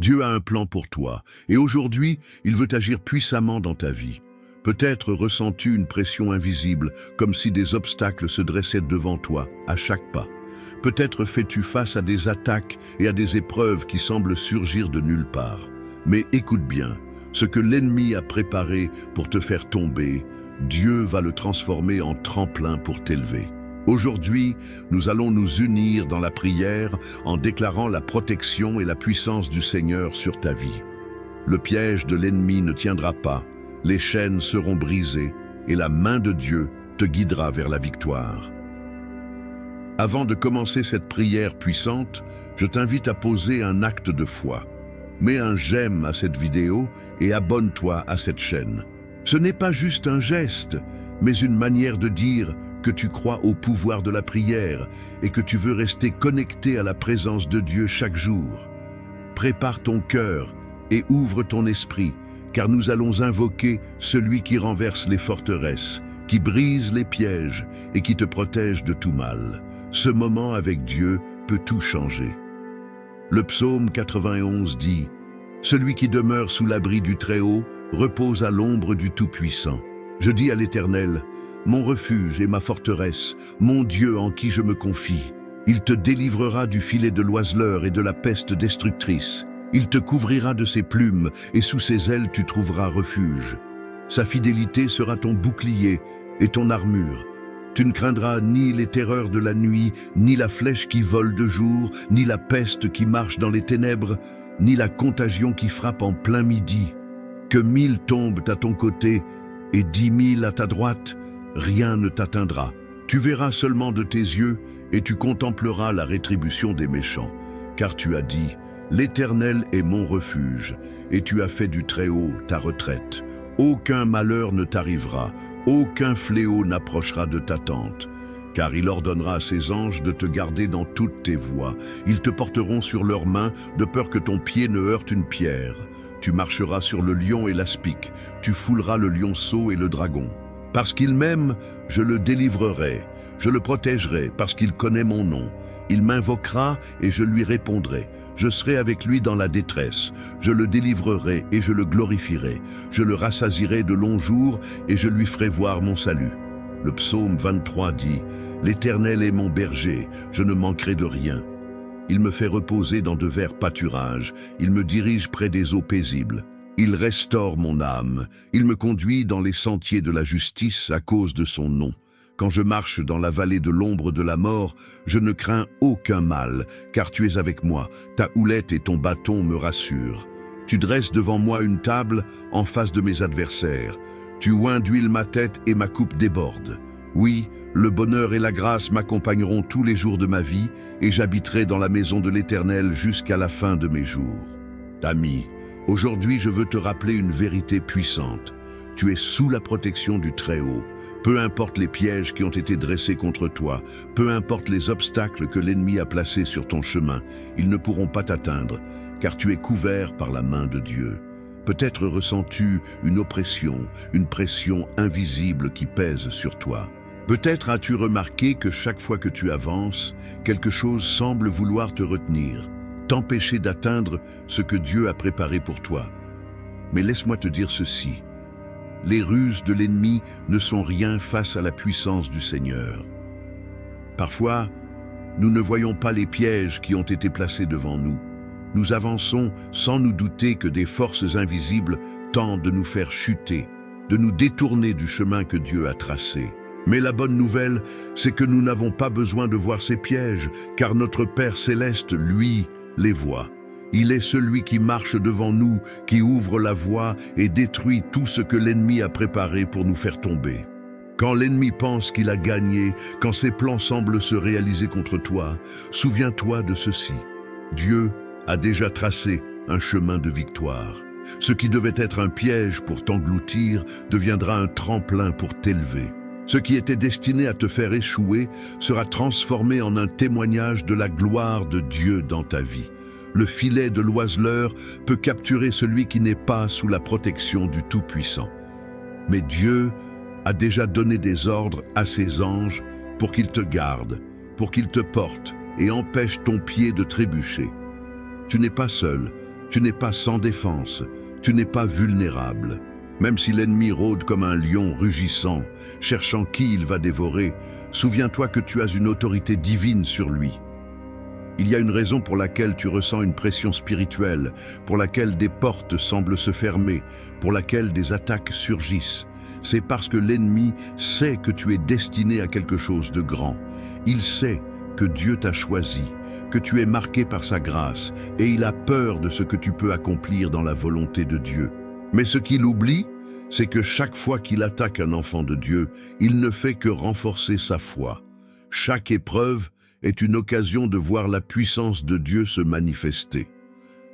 Dieu a un plan pour toi, et aujourd'hui, il veut agir puissamment dans ta vie. Peut-être ressens-tu une pression invisible, comme si des obstacles se dressaient devant toi, à chaque pas. Peut-être fais-tu face à des attaques et à des épreuves qui semblent surgir de nulle part. Mais écoute bien, ce que l'ennemi a préparé pour te faire tomber, Dieu va le transformer en tremplin pour t'élever. Aujourd'hui, nous allons nous unir dans la prière en déclarant la protection et la puissance du Seigneur sur ta vie. Le piège de l'ennemi ne tiendra pas, les chaînes seront brisées et la main de Dieu te guidera vers la victoire. Avant de commencer cette prière puissante, je t'invite à poser un acte de foi. Mets un j'aime à cette vidéo et abonne-toi à cette chaîne. Ce n'est pas juste un geste, mais une manière de dire que tu crois au pouvoir de la prière et que tu veux rester connecté à la présence de Dieu chaque jour. Prépare ton cœur et ouvre ton esprit, car nous allons invoquer celui qui renverse les forteresses, qui brise les pièges et qui te protège de tout mal. Ce moment avec Dieu peut tout changer. Le psaume 91 dit « Celui qui demeure sous l'abri du Très-Haut repose à l'ombre du Tout-Puissant. Je dis à l'Éternel, mon refuge et ma forteresse, mon Dieu en qui je me confie. Il te délivrera du filet de l'oiseleur et de la peste destructrice. Il te couvrira de ses plumes et sous ses ailes tu trouveras refuge. Sa fidélité sera ton bouclier et ton armure. Tu ne craindras ni les terreurs de la nuit, ni la flèche qui vole de jour, ni la peste qui marche dans les ténèbres, ni la contagion qui frappe en plein midi. Que 1000 tombent à ton côté et 10 000 à ta droite, rien ne t'atteindra. Tu verras seulement de tes yeux et tu contempleras la rétribution des méchants. Car tu as dit, l'Éternel est mon refuge, et tu as fait du Très-Haut ta retraite. Aucun malheur ne t'arrivera, aucun fléau n'approchera de ta tente. Car il ordonnera à ses anges de te garder dans toutes tes voies. Ils te porteront sur leurs mains, de peur que ton pied ne heurte une pierre. Tu marcheras sur le lion et l'aspic, tu fouleras le lionceau et le dragon. Parce qu'il m'aime, je le délivrerai, je le protégerai, parce qu'il connaît mon nom. Il m'invoquera et je lui répondrai. Je serai avec lui dans la détresse. Je le délivrerai et je le glorifierai. Je le rassasierai de longs jours et je lui ferai voir mon salut. Le psaume 23 dit « L'Éternel est mon berger, je ne manquerai de rien. Il me fait reposer dans de verts pâturages. Il me dirige près des eaux paisibles. Il restaure mon âme. Il me conduit dans les sentiers de la justice à cause de son nom. Quand je marche dans la vallée de l'ombre de la mort, je ne crains aucun mal, car tu es avec moi. Ta houlette et ton bâton me rassurent. Tu dresses devant moi une table en face de mes adversaires. Tu oins d'huile ma tête et ma coupe déborde. Oui, le bonheur et la grâce m'accompagneront tous les jours de ma vie, et j'habiterai dans la maison de l'Éternel jusqu'à la fin de mes jours. Ami, aujourd'hui je veux te rappeler une vérité puissante. Tu es sous la protection du Très-Haut. Peu importe les pièges qui ont été dressés contre toi, peu importe les obstacles que l'ennemi a placés sur ton chemin, ils ne pourront pas t'atteindre, car tu es couvert par la main de Dieu. Peut-être ressens-tu une oppression, une pression invisible qui pèse sur toi. Peut-être as-tu remarqué que chaque fois que tu avances, quelque chose semble vouloir te retenir, t'empêcher d'atteindre ce que Dieu a préparé pour toi. Mais laisse-moi te dire ceci. Les ruses de l'ennemi ne sont rien face à la puissance du Seigneur. Parfois, nous ne voyons pas les pièges qui ont été placés devant nous. Nous avançons sans nous douter que des forces invisibles tentent de nous faire chuter, de nous détourner du chemin que Dieu a tracé. Mais la bonne nouvelle, c'est que nous n'avons pas besoin de voir ces pièges, car notre Père Céleste, lui, les voit. Il est celui qui marche devant nous, qui ouvre la voie et détruit tout ce que l'ennemi a préparé pour nous faire tomber. Quand l'ennemi pense qu'il a gagné, quand ses plans semblent se réaliser contre toi, souviens-toi de ceci. Dieu a déjà tracé un chemin de victoire. Ce qui devait être un piège pour t'engloutir deviendra un tremplin pour t'élever. Ce qui était destiné à te faire échouer sera transformé en un témoignage de la gloire de Dieu dans ta vie. Le filet de l'oiseleur peut capturer celui qui n'est pas sous la protection du Tout-Puissant. Mais Dieu a déjà donné des ordres à ses anges pour qu'ils te gardent, pour qu'ils te portent et empêchent ton pied de trébucher. Tu n'es pas seul, Tu n'es pas sans défense, tu n'es pas vulnérable. Même si l'ennemi rôde comme un lion rugissant, cherchant qui il va dévorer, souviens-toi que tu as une autorité divine sur lui. Il y a une raison pour laquelle tu ressens une pression spirituelle, pour laquelle des portes semblent se fermer, pour laquelle des attaques surgissent. C'est parce que l'ennemi sait que tu es destiné à quelque chose de grand. Il sait que Dieu t'a choisi, que tu es marqué par sa grâce, et il a peur de ce que tu peux accomplir dans la volonté de Dieu. Mais ce qu'il oublie, c'est que chaque fois qu'il attaque un enfant de Dieu, il ne fait que renforcer sa foi. Chaque épreuve est une occasion de voir la puissance de Dieu se manifester.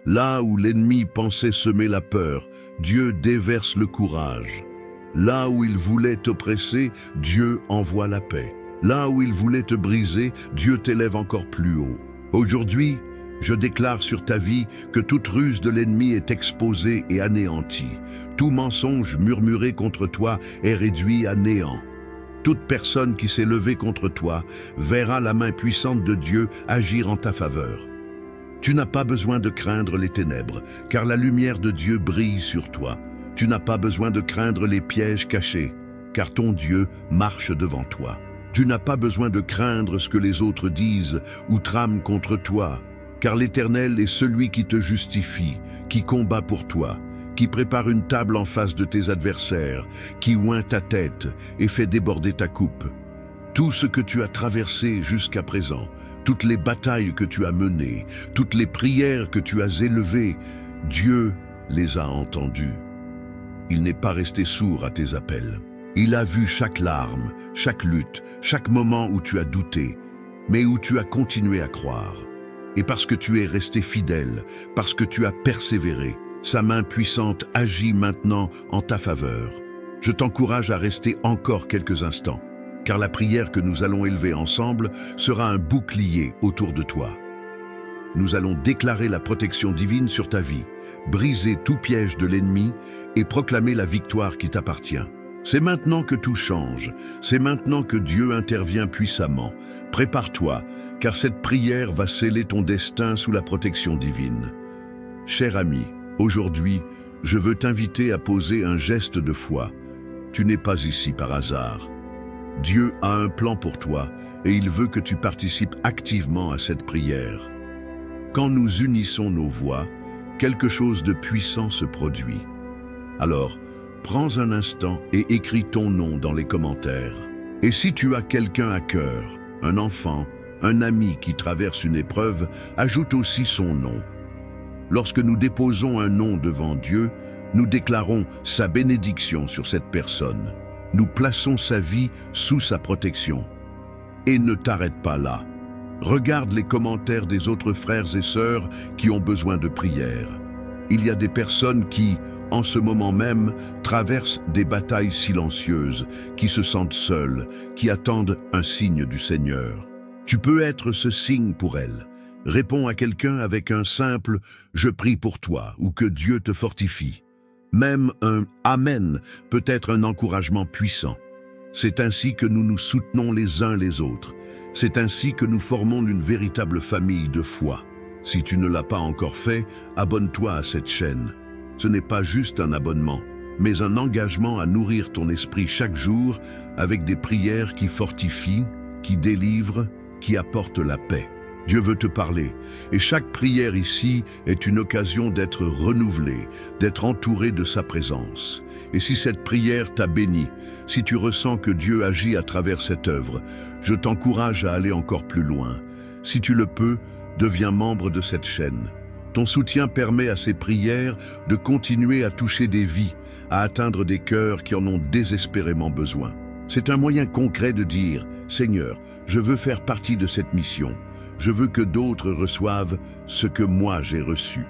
Là où l'ennemi pensait semer la peur, Dieu déverse le courage. Là où il voulait t'oppresser, Dieu envoie la paix. Là où il voulait te briser, Dieu t'élève encore plus haut. Aujourd'hui, je déclare sur ta vie que toute ruse de l'ennemi est exposée et anéantie. Tout mensonge murmuré contre toi est réduit à néant. Toute personne qui s'est levée contre toi verra la main puissante de Dieu agir en ta faveur. Tu n'as pas besoin de craindre les ténèbres, car la lumière de Dieu brille sur toi. Tu n'as pas besoin de craindre les pièges cachés, car ton Dieu marche devant toi. Tu n'as pas besoin de craindre ce que les autres disent ou trament contre toi, car l'Éternel est celui qui te justifie, qui combat pour toi, qui prépare une table en face de tes adversaires, qui oint ta tête et fait déborder ta coupe. Tout ce que tu as traversé jusqu'à présent, toutes les batailles que tu as menées, toutes les prières que tu as élevées, Dieu les a entendues. Il n'est pas resté sourd à tes appels. Il a vu chaque larme, chaque lutte, chaque moment où tu as douté, mais où tu as continué à croire. Et parce que tu es resté fidèle, parce que tu as persévéré, sa main puissante agit maintenant en ta faveur. Je t'encourage à rester encore quelques instants, car la prière que nous allons élever ensemble sera un bouclier autour de toi. Nous allons déclarer la protection divine sur ta vie, briser tout piège de l'ennemi et proclamer la victoire qui t'appartient. C'est maintenant que tout change, c'est maintenant que Dieu intervient puissamment. Prépare-toi, car cette prière va sceller ton destin sous la protection divine. Cher ami, aujourd'hui, je veux t'inviter à poser un geste de foi. Tu n'es pas ici par hasard. Dieu a un plan pour toi et il veut que tu participes activement à cette prière. Quand nous unissons nos voix, quelque chose de puissant se produit. Alors, prends un instant et écris ton nom dans les commentaires. Et si tu as quelqu'un à cœur, un enfant, un ami qui traverse une épreuve, ajoute aussi son nom. Lorsque nous déposons un nom devant Dieu, nous déclarons sa bénédiction sur cette personne. Nous plaçons sa vie sous sa protection. Et ne t'arrête pas là. Regarde les commentaires des autres frères et sœurs qui ont besoin de prière. Il y a des personnes qui, en ce moment même, traversent des batailles silencieuses, qui se sentent seules, qui attendent un signe du Seigneur. Tu peux être ce signe pour elles. Réponds à quelqu'un avec un simple « Je prie pour toi » ou que Dieu te fortifie. Même un « Amen » peut être un encouragement puissant. C'est ainsi que nous nous soutenons les uns les autres. C'est ainsi que nous formons une véritable famille de foi. Si tu ne l'as pas encore fait, abonne-toi à cette chaîne. Ce n'est pas juste un abonnement, mais un engagement à nourrir ton esprit chaque jour avec des prières qui fortifient, qui délivrent, qui apportent la paix. Dieu veut te parler, et chaque prière ici est une occasion d'être renouvelée, d'être entouré de sa présence. Et si cette prière t'a béni, si tu ressens que Dieu agit à travers cette œuvre, je t'encourage à aller encore plus loin. Si tu le peux, deviens membre de cette chaîne. Ton soutien permet à ces prières de continuer à toucher des vies, à atteindre des cœurs qui en ont désespérément besoin. C'est un moyen concret de dire « Seigneur, je veux faire partie de cette mission. Je veux que d'autres reçoivent ce que moi j'ai reçu. »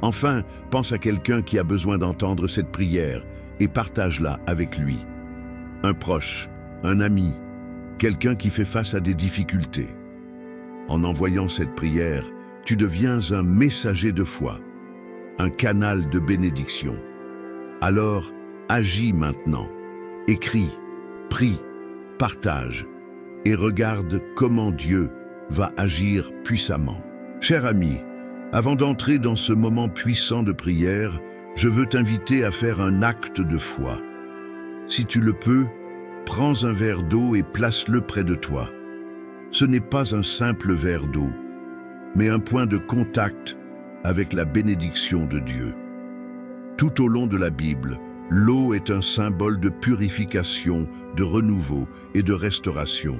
Enfin, pense à quelqu'un qui a besoin d'entendre cette prière et partage-la avec lui. Un proche, un ami, quelqu'un qui fait face à des difficultés. En envoyant cette prière, tu deviens un messager de foi, un canal de bénédiction. Alors, agis maintenant. Écris, prie, partage et regarde comment Dieu va agir puissamment. Cher ami, Avant d'entrer dans ce moment puissant de prière, je veux t'inviter à faire un acte de foi. Si tu le peux, prends un verre d'eau et place-le près de toi. Ce n'est pas un simple verre d'eau, mais un point de contact avec la bénédiction de Dieu. Tout au long de la Bible, l'eau est un symbole de purification, de renouveau et de restauration.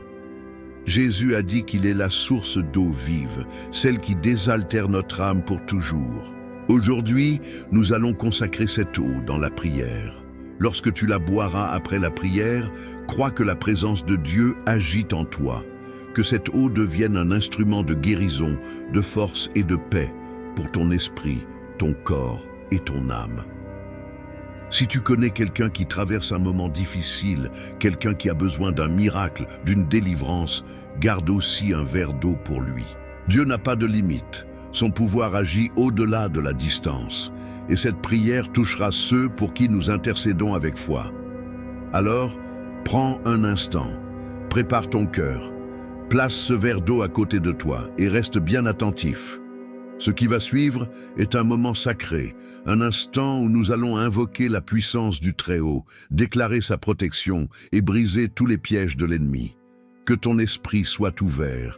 Jésus a dit qu'il est la source d'eau vive, celle qui désaltère notre âme pour toujours. Aujourd'hui, nous allons consacrer cette eau dans la prière. Lorsque tu la boiras après la prière, crois que la présence de Dieu agit en toi, que cette eau devienne un instrument de guérison, de force et de paix pour ton esprit, ton corps et ton âme. Si tu connais quelqu'un qui traverse un moment difficile, quelqu'un qui a besoin d'un miracle, d'une délivrance, garde aussi un verre d'eau pour lui. Dieu n'a pas de limite. Son pouvoir agit au-delà de la distance. Et cette prière touchera ceux pour qui nous intercédons avec foi. Alors, prends un instant, prépare ton cœur, place ce verre d'eau à côté de toi et reste bien attentif. Ce qui va suivre est un moment sacré, un instant où nous allons invoquer la puissance du Très-Haut, déclarer sa protection et briser tous les pièges de l'ennemi. Que ton esprit soit ouvert,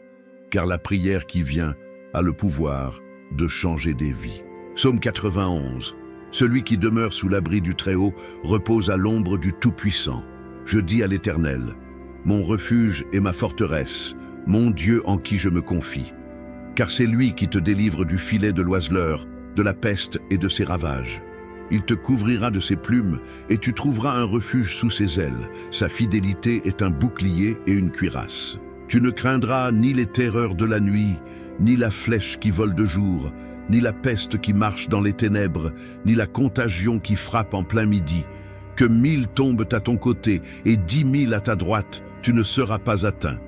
car la prière qui vient a le pouvoir de changer des vies. Psaume 91. Celui qui demeure sous l'abri du Très-Haut repose à l'ombre du Tout-Puissant. Je dis à l'Éternel, mon refuge et ma forteresse, mon Dieu en qui je me confie. Car c'est lui qui te délivre du filet de l'oiseleur, de la peste et de ses ravages. Il te couvrira de ses plumes et tu trouveras un refuge sous ses ailes. Sa fidélité est un bouclier et une cuirasse. Tu ne craindras ni les terreurs de la nuit, ni la flèche qui vole de jour, ni la peste qui marche dans les ténèbres, ni la contagion qui frappe en plein midi. Que 1000 tombent à ton côté et 10 000 à ta droite, tu ne seras pas atteint.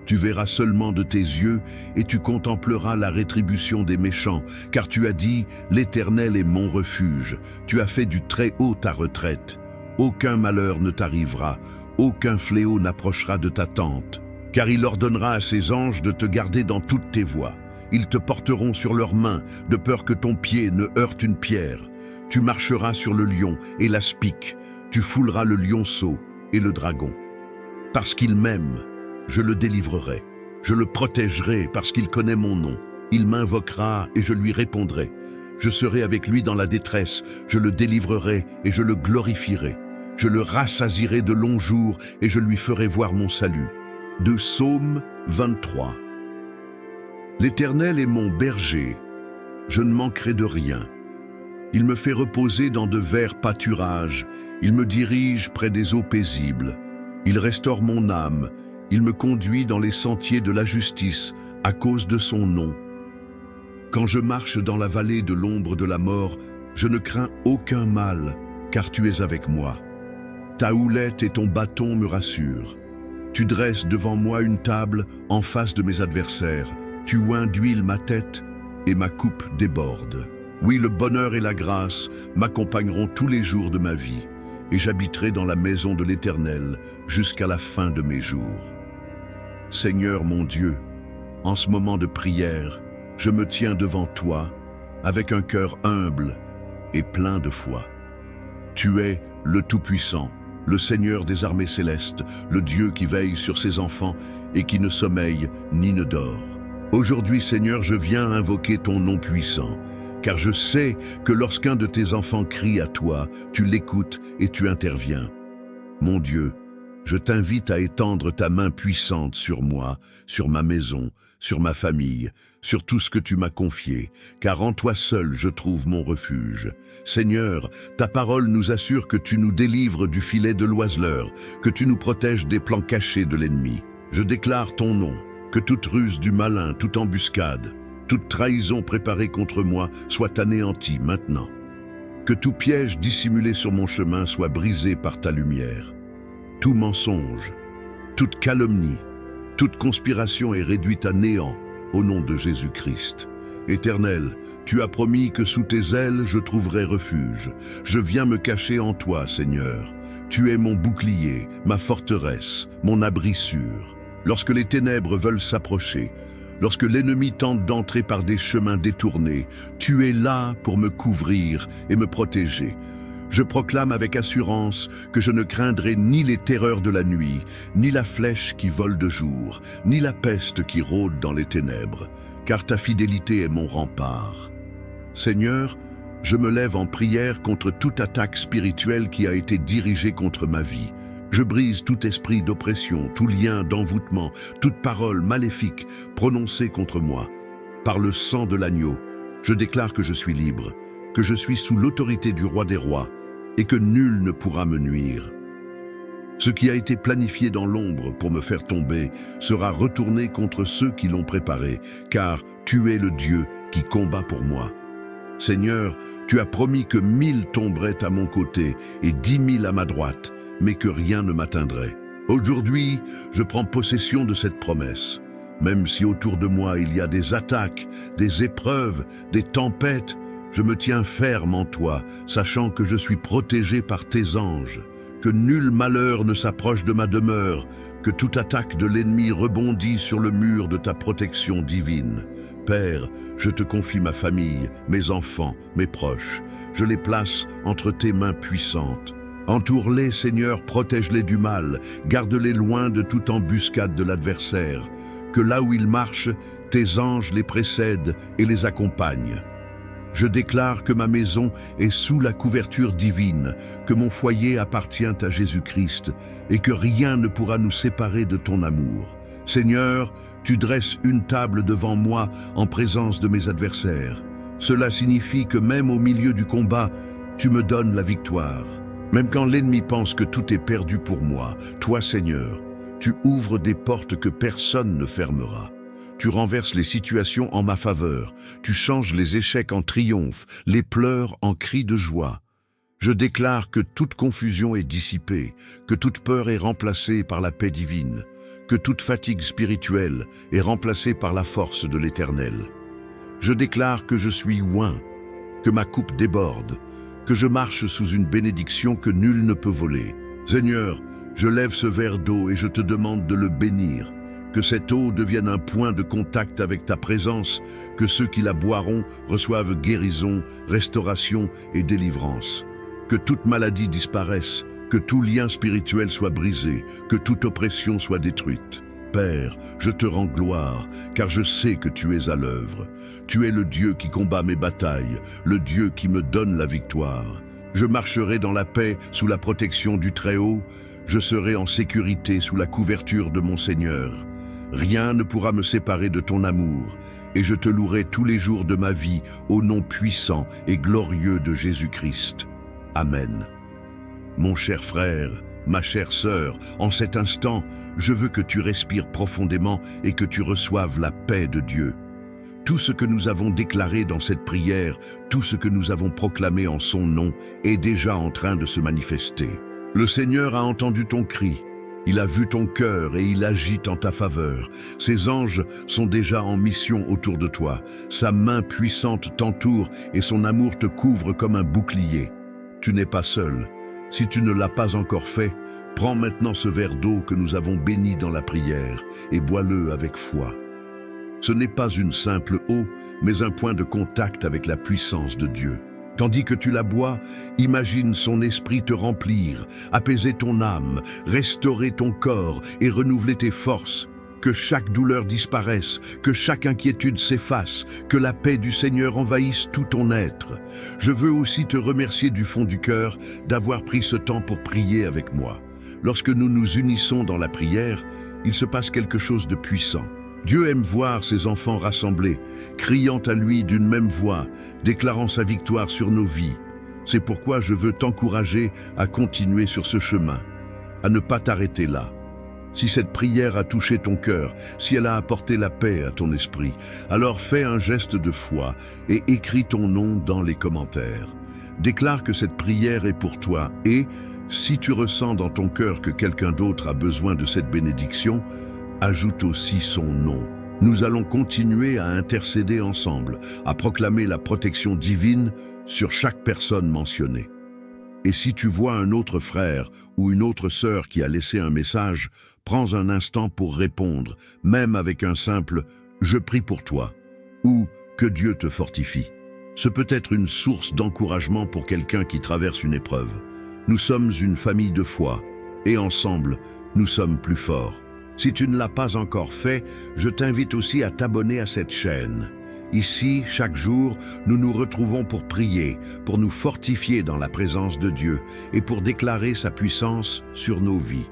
Tu verras seulement de tes yeux et tu contempleras la rétribution des méchants, car tu as dit, l'Éternel est mon refuge. Tu as fait du Très-Haut ta retraite. Aucun malheur ne t'arrivera, aucun fléau n'approchera de ta tente, car il ordonnera à ses anges de te garder dans toutes tes voies. Ils te porteront sur leurs mains, de peur que ton pied ne heurte une pierre. Tu marcheras sur le lion et l'aspic, tu fouleras le lionceau et le dragon. Parce qu'il m'aime, je le délivrerai, je le protégerai parce qu'il connaît mon nom. Il m'invoquera et je lui répondrai. Je serai avec lui dans la détresse, je le délivrerai et je le glorifierai. Je le rassasierai de longs jours et je lui ferai voir mon salut. De Psaume 23. L'Éternel est mon berger, je ne manquerai de rien. Il me fait reposer dans de verts pâturages, il me dirige près des eaux paisibles. Il restaure mon âme, il me conduit dans les sentiers de la justice à cause de son nom. Quand je marche dans la vallée de l'ombre de la mort, je ne crains aucun mal, car tu es avec moi. Ta houlette et ton bâton me rassurent. Tu dresses devant moi une table en face de mes adversaires. Tu oins d'huile ma tête et ma coupe déborde. Oui, le bonheur et la grâce m'accompagneront tous les jours de ma vie, et j'habiterai dans la maison de l'Éternel jusqu'à la fin de mes jours. Seigneur mon Dieu, en ce moment de prière, je me tiens devant toi avec un cœur humble et plein de foi. Tu es le Tout-Puissant, le Seigneur des armées célestes, le Dieu qui veille sur ses enfants et qui ne sommeille ni ne dort. Aujourd'hui, Seigneur, je viens invoquer ton nom puissant, car je sais que lorsqu'un de tes enfants crie à toi, tu l'écoutes et tu interviens. Mon Dieu, je t'invite à étendre ta main puissante sur moi, sur ma maison, sur ma famille, sur tout ce que tu m'as confié, car en toi seul je trouve mon refuge. Seigneur, ta parole nous assure que tu nous délivres du filet de l'oiseleur, que tu nous protèges des plans cachés de l'ennemi. Je déclare ton nom, que toute ruse du malin, toute embuscade, toute trahison préparée contre moi soit anéantie maintenant. Que tout piège dissimulé sur mon chemin soit brisé par ta lumière. Tout mensonge, toute calomnie, toute conspiration est réduite à néant au nom de Jésus-Christ. Éternel, tu as promis que sous tes ailes je trouverai refuge. Je viens me cacher en toi, Seigneur. Tu es mon bouclier, ma forteresse, mon abri sûr. Lorsque les ténèbres veulent s'approcher, Lorsque l'ennemi tente d'entrer par des chemins détournés, tu es là pour me couvrir et me protéger. Je proclame avec assurance que je ne craindrai ni les terreurs de la nuit, ni la flèche qui vole de jour, ni la peste qui rôde dans les ténèbres, car ta fidélité est mon rempart. Seigneur, je me lève en prière contre toute attaque spirituelle qui a été dirigée contre ma vie. Je brise tout esprit d'oppression, tout lien d'envoûtement, toute parole maléfique prononcée contre moi. Par le sang de l'agneau, je déclare que je suis libre, que je suis sous l'autorité du roi des rois et que nul ne pourra me nuire. Ce qui a été planifié dans l'ombre pour me faire tomber sera retourné contre ceux qui l'ont préparé, car tu es le Dieu qui combat pour moi. Seigneur, tu as promis que 1000 tomberaient à mon côté et 10 000 à ma droite, mais que rien ne m'atteindrait. Aujourd'hui, je prends possession de cette promesse. Même si autour de moi il y a des attaques, des épreuves, des tempêtes, je me tiens ferme en toi, sachant que je suis protégé par tes anges, que nul malheur ne s'approche de ma demeure, que toute attaque de l'ennemi rebondit sur le mur de ta protection divine. Père, je te confie ma famille, mes enfants, mes proches. Je les place entre tes mains puissantes. Entoure-les, Seigneur, protège-les du mal, garde-les loin de toute embuscade de l'adversaire. Que là où ils marchent, tes anges les précèdent et les accompagnent. Je déclare que ma maison est sous la couverture divine, que mon foyer appartient à Jésus-Christ et que rien ne pourra nous séparer de ton amour. Seigneur, tu dresses une table devant moi en présence de mes adversaires. Cela signifie que même au milieu du combat, tu me donnes la victoire. Même quand l'ennemi pense que tout est perdu pour moi, toi, Seigneur, tu ouvres des portes que personne ne fermera. Tu renverses les situations en ma faveur. Tu changes les échecs en triomphe, les pleurs en cris de joie. Je déclare que toute confusion est dissipée, que toute peur est remplacée par la paix divine, que toute fatigue spirituelle est remplacée par la force de l'Éternel. Je déclare que je suis oint, que ma coupe déborde, que je marche sous une bénédiction que nul ne peut voler. Seigneur, je lève ce verre d'eau et je te demande de le bénir. Que cette eau devienne un point de contact avec ta présence, que ceux qui la boiront reçoivent guérison, restauration et délivrance. Que toute maladie disparaisse, que tout lien spirituel soit brisé, que toute oppression soit détruite. Père, je te rends gloire, car je sais que tu es à l'œuvre. Tu es le Dieu qui combat mes batailles, le Dieu qui me donne la victoire. Je marcherai dans la paix sous la protection du Très-Haut, je serai en sécurité sous la couverture de mon Seigneur. Rien ne pourra me séparer de ton amour, et je te louerai tous les jours de ma vie au nom puissant et glorieux de Jésus-Christ. Amen. Mon cher frère, ma chère sœur, en cet instant, je veux que tu respires profondément et que tu reçoives la paix de Dieu. Tout ce que nous avons déclaré dans cette prière, tout ce que nous avons proclamé en son nom, est déjà en train de se manifester. Le Seigneur a entendu ton cri. Il a vu ton cœur et il agit en ta faveur. Ses anges sont déjà en mission autour de toi. Sa main puissante t'entoure et son amour te couvre comme un bouclier. Tu n'es pas seul. Si tu ne l'as pas encore fait, prends maintenant ce verre d'eau que nous avons béni dans la prière et bois-le avec foi. Ce n'est pas une simple eau, mais un point de contact avec la puissance de Dieu. Tandis que tu la bois, imagine son esprit te remplir, apaiser ton âme, restaurer ton corps et renouveler tes forces. Que chaque douleur disparaisse, que chaque inquiétude s'efface, que la paix du Seigneur envahisse tout ton être. Je veux aussi te remercier du fond du cœur d'avoir pris ce temps pour prier avec moi. Lorsque nous nous unissons dans la prière, il se passe quelque chose de puissant. Dieu aime voir ses enfants rassemblés, criant à lui d'une même voix, déclarant sa victoire sur nos vies. C'est pourquoi je veux t'encourager à continuer sur ce chemin, à ne pas t'arrêter là. Si cette prière a touché ton cœur, si elle a apporté la paix à ton esprit, alors fais un geste de foi et écris ton nom dans les commentaires. Déclare que cette prière est pour toi et, si tu ressens dans ton cœur que quelqu'un d'autre a besoin de cette bénédiction, ajoute aussi son nom. Nous allons continuer à intercéder ensemble, à proclamer la protection divine sur chaque personne mentionnée. Et si tu vois un autre frère ou une autre sœur qui a laissé un message, prends un instant pour répondre, même avec un simple Je prie pour toi ou que Dieu te fortifie. Ce peut être une source d'encouragement pour quelqu'un qui traverse une épreuve. Nous sommes une famille de foi et ensemble, nous sommes plus forts. Si tu ne l'as pas encore fait, je t'invite aussi à t'abonner à cette chaîne. Ici, chaque jour, nous nous retrouvons pour prier, pour nous fortifier dans la présence de Dieu et pour déclarer sa puissance sur nos vies.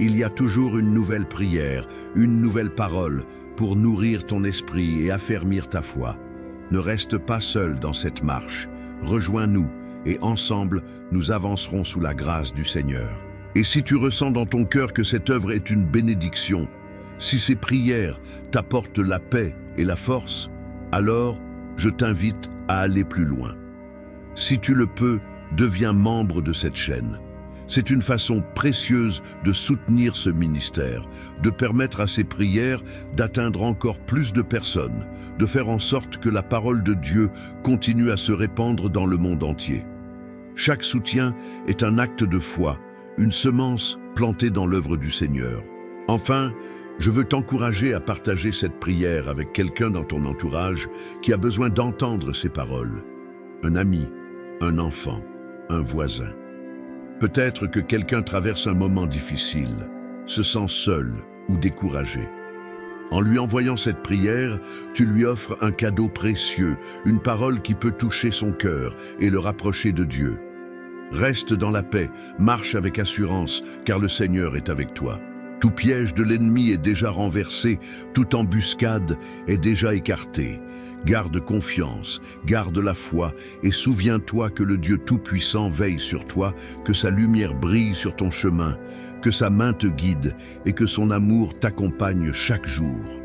Il y a toujours une nouvelle prière, une nouvelle parole pour nourrir ton esprit et affermir ta foi. Ne reste pas seul dans cette marche. Rejoins-nous et ensemble, nous avancerons sous la grâce du Seigneur. Et si tu ressens dans ton cœur que cette œuvre est une bénédiction, si ces prières t'apportent la paix et la force, alors je t'invite à aller plus loin. Si tu le peux, deviens membre de cette chaîne. C'est une façon précieuse de soutenir ce ministère, de permettre à ces prières d'atteindre encore plus de personnes, de faire en sorte que la parole de Dieu continue à se répandre dans le monde entier. Chaque soutien est un acte de foi, une semence plantée dans l'œuvre du Seigneur. Enfin, je veux t'encourager à partager cette prière avec quelqu'un dans ton entourage qui a besoin d'entendre ces paroles. Un ami, un enfant, un voisin. Peut-être que quelqu'un traverse un moment difficile, se sent seul ou découragé. En lui envoyant cette prière, tu lui offres un cadeau précieux, une parole qui peut toucher son cœur et le rapprocher de Dieu. Reste dans la paix, marche avec assurance, car le Seigneur est avec toi. Tout piège de l'ennemi est déjà renversé, toute embuscade est déjà écartée. Garde confiance, garde la foi et souviens-toi que le Dieu Tout-Puissant veille sur toi, que sa lumière brille sur ton chemin, que sa main te guide et que son amour t'accompagne chaque jour.